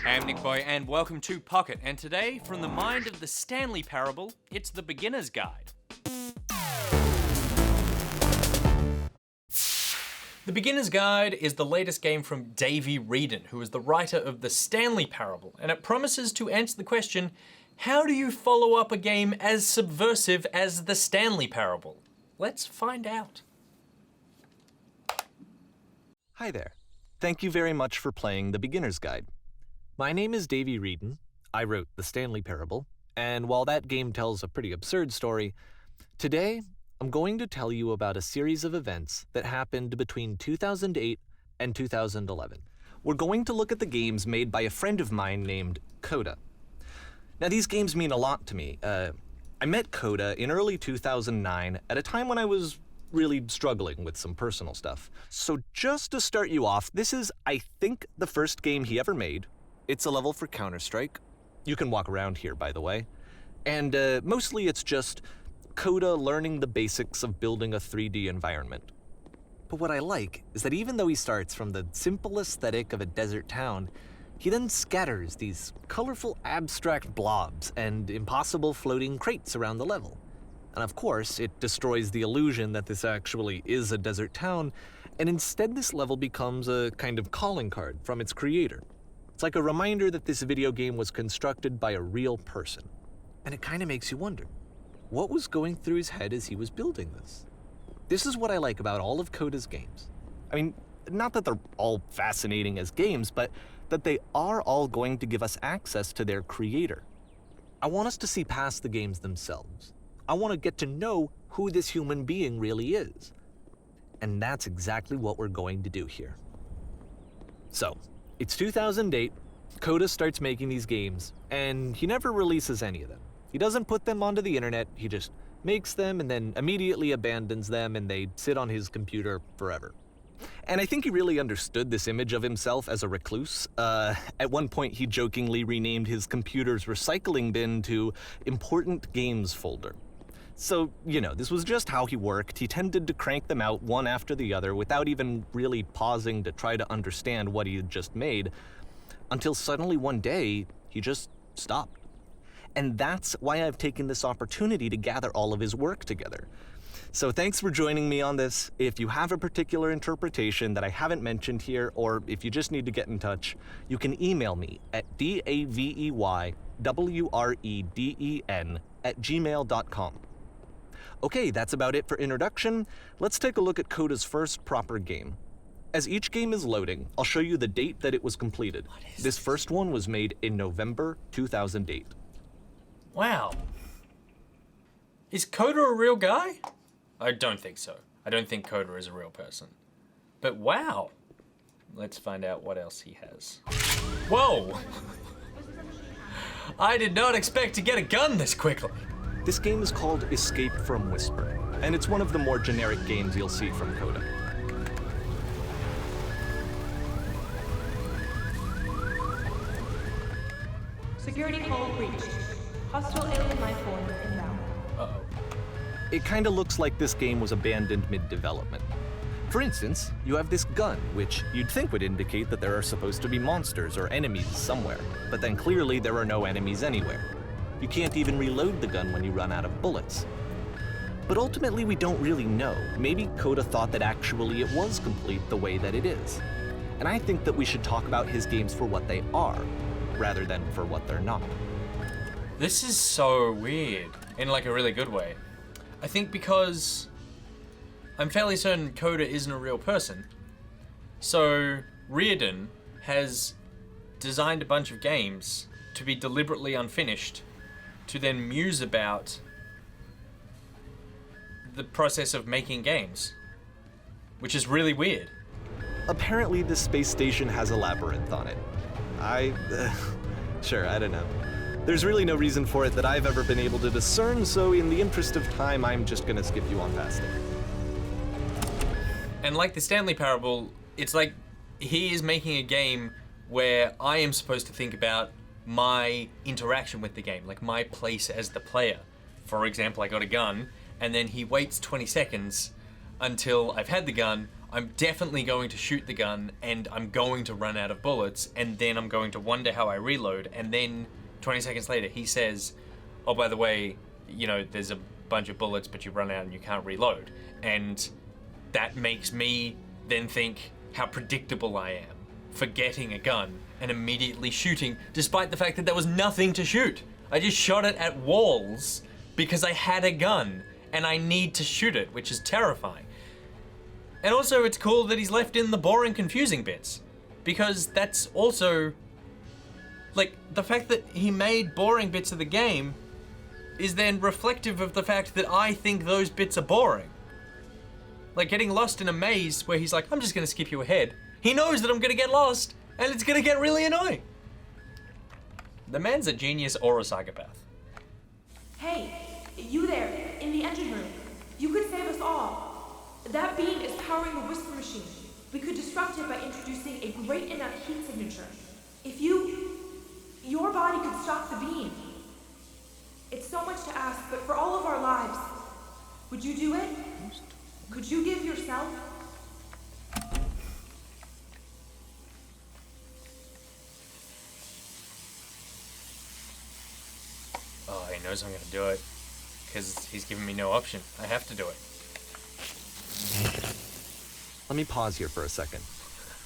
I'm NichBoy and welcome to Pocket, and today, from the mind of the Stanley Parable, it's the Beginner's Guide. The Beginner's Guide is the latest game from Davey Wreden, who is the writer of the Stanley Parable, and it promises to answer the question, how do you follow up a game as subversive as the Stanley Parable? Let's find out. Hi there. Thank you very much for playing the Beginner's Guide. My name is Davey Wreden. I wrote the Stanley Parable, and while that game tells a pretty absurd story, today I'm going to tell you about a series of events that happened between 2008 and 2011. We're going to look at the games made by a friend of mine named Koda. Now, these games mean a lot to me. I met Koda in early 2009 at a time when I was really struggling with some personal stuff. So just to start you off, this is, I think, the first game he ever made. It's a level for Counter-Strike. You can walk around here, by the way. And mostly it's just Koda learning the basics of building a 3D environment. But what I like is that even though he starts from the simple aesthetic of a desert town, he then scatters these colorful abstract blobs and impossible floating crates around the level. And of course, it destroys the illusion that this actually is a desert town, and instead this level becomes a kind of calling card from its creator. It's like a reminder that this video game was constructed by a real person. And it kind of makes you wonder, what was going through his head as he was building this? This is what I like about all of Koda's games. I mean, not that they're all fascinating as games, but that they are all going to give us access to their creator. I want us to see past the games themselves. I want to get to know who this human being really is. And that's exactly what we're going to do here. So, it's 2008, Koda starts making these games, and he never releases any of them. He doesn't put them onto the internet, he just makes them and then immediately abandons them, and they sit on his computer forever. And I think he really understood this image of himself as a recluse. At one point, he jokingly renamed his computer's recycling bin to Important Games Folder. So, you know, this was just how he worked. He tended to crank them out one after the other without even really pausing to try to understand what he had just made, until suddenly one day, he just stopped. And that's why I've taken this opportunity to gather all of his work together. So thanks for joining me on this. If you have a particular interpretation that I haven't mentioned here, or if you just need to get in touch, you can email me at daveywreden@gmail.com. Okay, that's about it for introduction. Let's take a look at Koda's first proper game. As each game is loading, I'll show you the date that it was completed. This first one was made in November 2008. Wow. Is Koda a real guy? I don't think so. I don't think Koda is a real person. But wow. Let's find out what else he has. Whoa! I did not expect to get a gun this quickly. This game is called Escape from Whisper, and it's one of the more generic games you'll see from Koda. Security call breached. Hostile alien life form inbound. Uh-oh. It kinda looks like this game was abandoned mid-development. For instance, you have this gun, which you'd think would indicate that there are supposed to be monsters or enemies somewhere, but then clearly there are no enemies anywhere. You can't even reload the gun when you run out of bullets. But ultimately, we don't really know. Maybe Koda thought that actually it was complete the way that it is. And I think that we should talk about his games for what they are, rather than for what they're not. This is so weird, in like a really good way. I think because I'm fairly certain Koda isn't a real person. So Wreden has designed a bunch of games to be deliberately unfinished, to then muse about the process of making games, which is really weird. Apparently, this space station has a labyrinth on it. Sure, I don't know. There's really no reason for it that I've ever been able to discern, so in the interest of time, I'm just gonna skip you on past it. And like the Stanley Parable, it's like he is making a game where I am supposed to think about my interaction with the game, like my place as the player. For example, I got a gun, and then he waits 20 seconds until I've had the gun, I'm definitely going to shoot the gun and I'm going to run out of bullets, and then I'm going to wonder how I reload, and then 20 seconds later he says, oh, by the way, there's a bunch of bullets, but you run out and you can't reload. And that makes me then think how predictable I am for getting a gun and immediately shooting, despite the fact that there was nothing to shoot. I just shot it at walls because I had a gun and I need to shoot it, which is terrifying. And also it's cool that he's left in the boring, confusing bits, because that's also, like, the fact that he made boring bits of the game is then reflective of the fact that I think those bits are boring. Like getting lost in a maze where he's like, I'm just gonna skip you ahead. He knows that I'm gonna get lost and it's gonna get really annoying. The man's a genius or a psychopath. Hey, you there, in the engine room. You could save us all. That beam is powering the whisper machine. We could disrupt it by introducing a great enough heat signature. If your body could stop the beam. It's so much to ask, but for all of our lives, would you do it? Could you give yourself? Oh, he knows I'm gonna do it, because he's given me no option. I have to do it. Let me pause here for a second.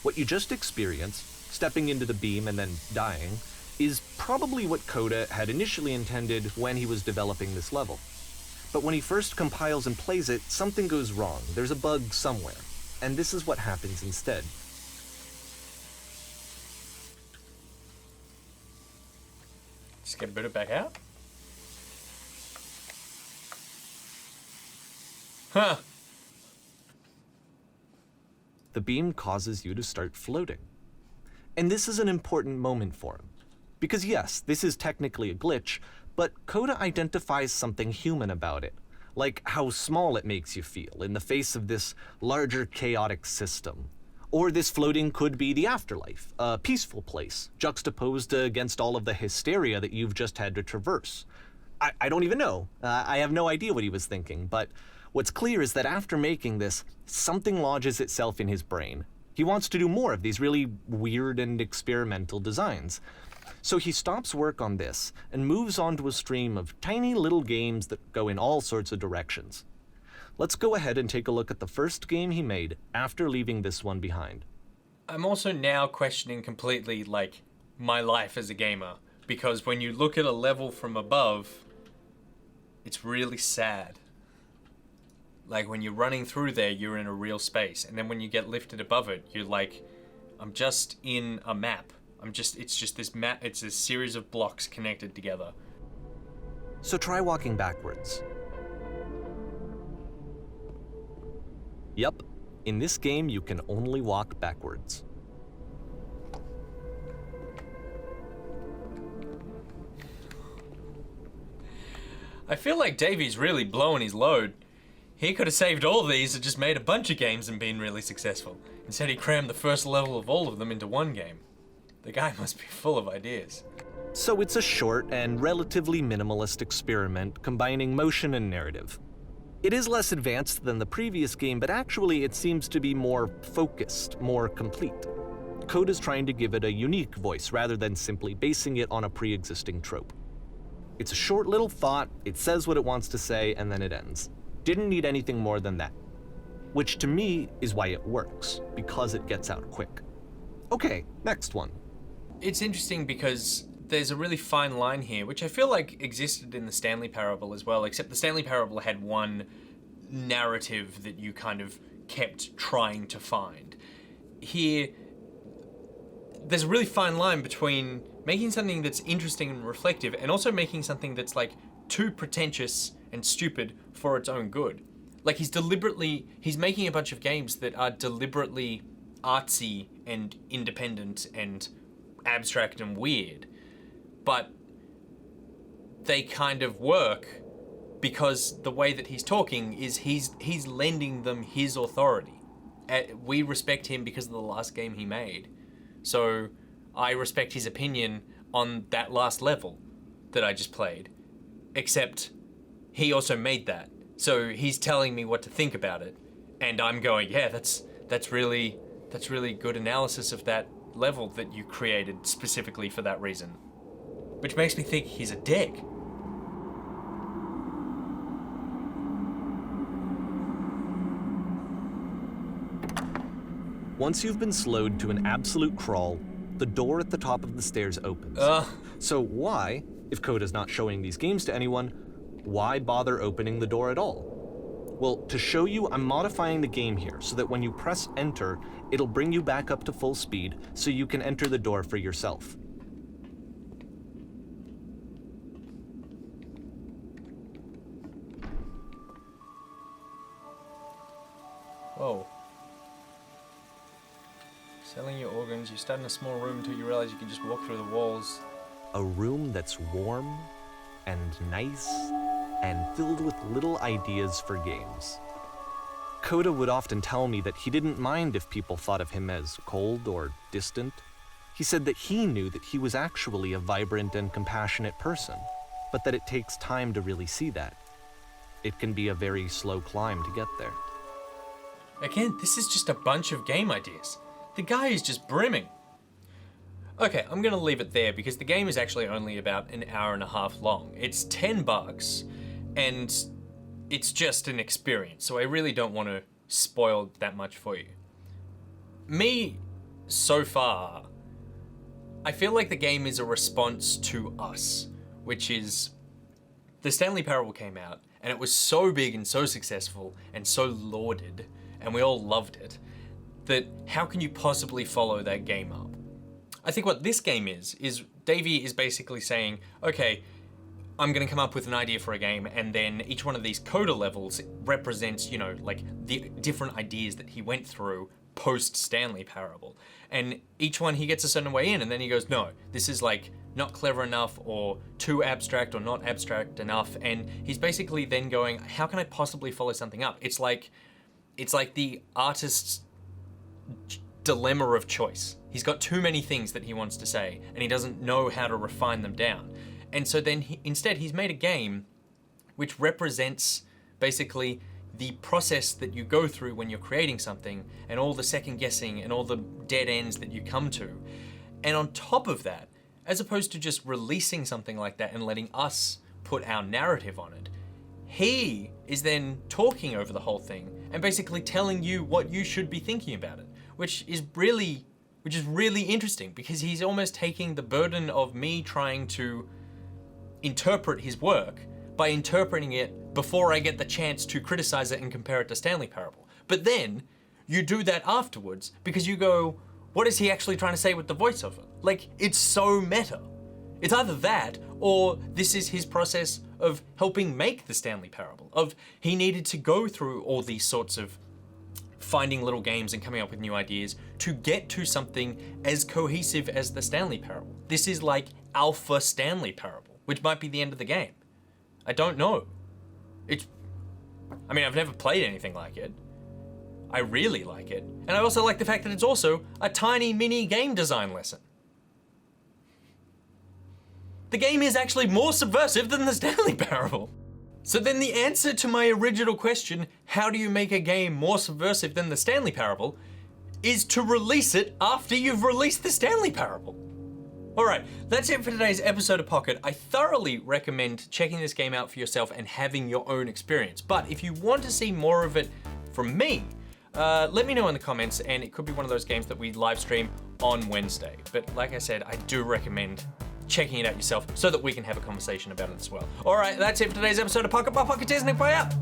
What you just experienced, stepping into the beam and then dying, is probably what Koda had initially intended when he was developing this level. But when he first compiles and plays it, something goes wrong. There's a bug somewhere. And this is what happens instead. Just get it back out? Huh. The beam causes you to start floating. And this is an important moment for him. Because yes, this is technically a glitch, but Koda identifies something human about it, like how small it makes you feel in the face of this larger chaotic system. Or this floating could be the afterlife, a peaceful place, juxtaposed against all of the hysteria that you've just had to traverse. I don't even know. I have no idea what he was thinking, but what's clear is that after making this, something lodges itself in his brain. He wants to do more of these really weird and experimental designs. So he stops work on this and moves on to a stream of tiny little games that go in all sorts of directions. Let's go ahead and take a look at the first game he made after leaving this one behind. I'm also now questioning completely, like, my life as a gamer, because when you look at a level from above, it's really sad. Like, when you're running through there, you're in a real space, and then when you get lifted above it, you're like, I'm just in a map. It's just this map, it's a series of blocks connected together. So try walking backwards. Yep, in this game you can only walk backwards. I feel like Davey's really blowing his load. He could have saved all these and just made a bunch of games and been really successful. Instead he crammed the first level of all of them into one game. The guy must be full of ideas. So it's a short and relatively minimalist experiment combining motion and narrative. It is less advanced than the previous game, but actually it seems to be more focused, more complete. Koda's trying to give it a unique voice rather than simply basing it on a pre-existing trope. It's a short little thought, it says what it wants to say, and then it ends. Didn't need anything more than that. Which to me is why it works, because it gets out quick. Okay, next one. It's interesting because there's a really fine line here, which I feel like existed in the Stanley Parable as well, except the Stanley Parable had one narrative that you kind of kept trying to find. Here, there's a really fine line between making something that's interesting and reflective and also making something that's like too pretentious and stupid for its own good. Like he's making a bunch of games that are deliberately artsy and independent and abstract and weird, but they kind of work because the way that he's talking is he's lending them his authority. We respect him because of the last game he made, so I respect his opinion on that last level that I just played, except he also made that, so he's telling me what to think about it, and I'm going, yeah, that's That's really good analysis of that level that you created specifically for that reason. Which makes me think he's a dick. Once you've been slowed to an absolute crawl, the door at the top of the stairs opens. So why, if Koda's not showing these games to anyone, why bother opening the door at all? Well, to show you, I'm modifying the game here so that when you press enter, it'll bring you back up to full speed so you can enter the door for yourself. Whoa. Selling your organs, you start in a small room until you realize you can just walk through the walls. A room that's warm and nice and filled with little ideas for games. Koda would often tell me that he didn't mind if people thought of him as cold or distant. He said that he knew that he was actually a vibrant and compassionate person, but that it takes time to really see that. It can be a very slow climb to get there. Again, this is just a bunch of game ideas. The guy is just brimming. Okay, I'm gonna leave it there because the game is actually only about an hour and a half long. It's $10 and it's just an experience, so I really don't want to spoil that much for you. Me, so far, I feel like the game is a response to us, which is the Stanley Parable came out and it was so big and so successful and so lauded and we all loved it, that how can you possibly follow that game up? I think what this game is Davey is basically saying, okay, I'm gonna come up with an idea for a game, and then each one of these Koda levels represents, you know, like the different ideas that he went through post Stanley Parable. And each one he gets a certain way in, and then he goes, no, this is like not clever enough or too abstract or not abstract enough. And he's basically then going, how can I possibly follow something up? It's like the artist's dilemma of choice. He's got too many things that he wants to say, and he doesn't know how to refine them down. And so then instead he's made a game which represents basically the process that you go through when you're creating something and all the second guessing and all the dead ends that you come to. And on top of that, as opposed to just releasing something like that and letting us put our narrative on it, he is then talking over the whole thing and basically telling you what you should be thinking about it, which is really interesting because he's almost taking the burden of me trying to interpret his work by interpreting it before I get the chance to criticize it and compare it to Stanley Parable. But then you do that afterwards because you go, what is he actually trying to say with the voiceover? Like, it's so meta. It's either that or this is his process of helping make the Stanley Parable, of he needed to go through all these sorts of finding little games and coming up with new ideas to get to something as cohesive as the Stanley Parable. This is like Alpha Stanley Parable, which might be the end of the game. I don't know. I've never played anything like it. I really like it. And I also like the fact that it's also a tiny mini game design lesson. The game is actually more subversive than the Stanley Parable. So then the answer to my original question, how do you make a game more subversive than the Stanley Parable, is to release it after you've released the Stanley Parable. Alright, that's it for today's episode of Pocket. I thoroughly recommend checking this game out for yourself and having your own experience. But if you want to see more of it from me, let me know in the comments, and it could be one of those games that we live stream on Wednesday. But like I said, I do recommend checking it out yourself so that we can have a conversation about it as well. Alright, that's it for today's episode of Pocket by Pocket. NichBoy out.